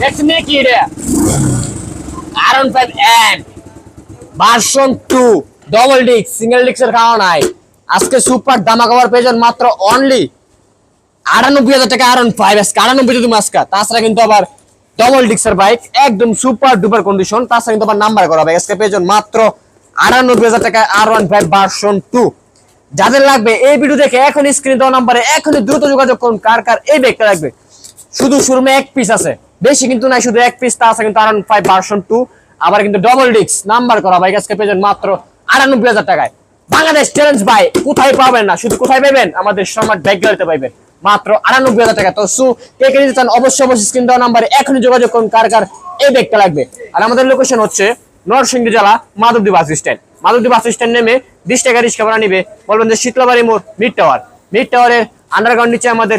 দেখছেন কি এটা R15 and version 2 double disc single ডিস্কের খাওয়া নাই আজকে সুপার ধামাকা অফার পেয়ে যান মাত্র অনলি ৯৮,০০০ টাকা R15 আজকে ৯৮ তুমি আজকে তাছাড়া কিন্তু আবার ডবল ডিস্কের বাইক একদম সুপার ডুপার কন্ডিশন তাছাড়া কিন্তু আবার নাম্বার করা হবে আজকে পেয়ে যান মাত্র ৯৮,০০০ টাকা R15 ভার্সন 2 যাদের লাগবে এই ভিডিও দেখে এখন স্ক্রিনে দেওয়া নম্বরে এখনই দ্রুত যোগাযোগ করুন কার কার এই ব্যাগটা লাগবে শুধু শোরুমে এক পিস আছে বেশি কিন্তু নাই শুধু এক পিস তা আছে কিন্তু R15 ভার্সন 2 আবার কিন্তু ডবল ডিস্ক নাম্বার করা বাইক আজকে পেয়ে যান মাত্র ৯৮,০০০ টাকায় বাংলাদেশ চ্যালেঞ্জ ভাই কোথায় পাবেন না শুধু কোথায় পাবেন আমাদের সম্রাট ব্যাগ গ্যালারিতে পাবেন মাত্র ৯৮,০০০ টাকা তো কে কে নিতে চান অবশ্যই স্ক্রিন দেওয়া নম্বরে এখনই যোগাযোগ করুন কার কার এই ব্যাগটা লাগবে আর আমাদের লোকেশন হচ্ছে নরসিংদী জেলা Madhabdi bus stand Madhabdi bus stand নেমে ২০ টাকা রিক্সা ভাড়া নিবে বলবেন যে শীতলাবাড়ি মোড় মিড টাওয়ারের আন্ডারগ্রাউন্ড নিচে আমাদের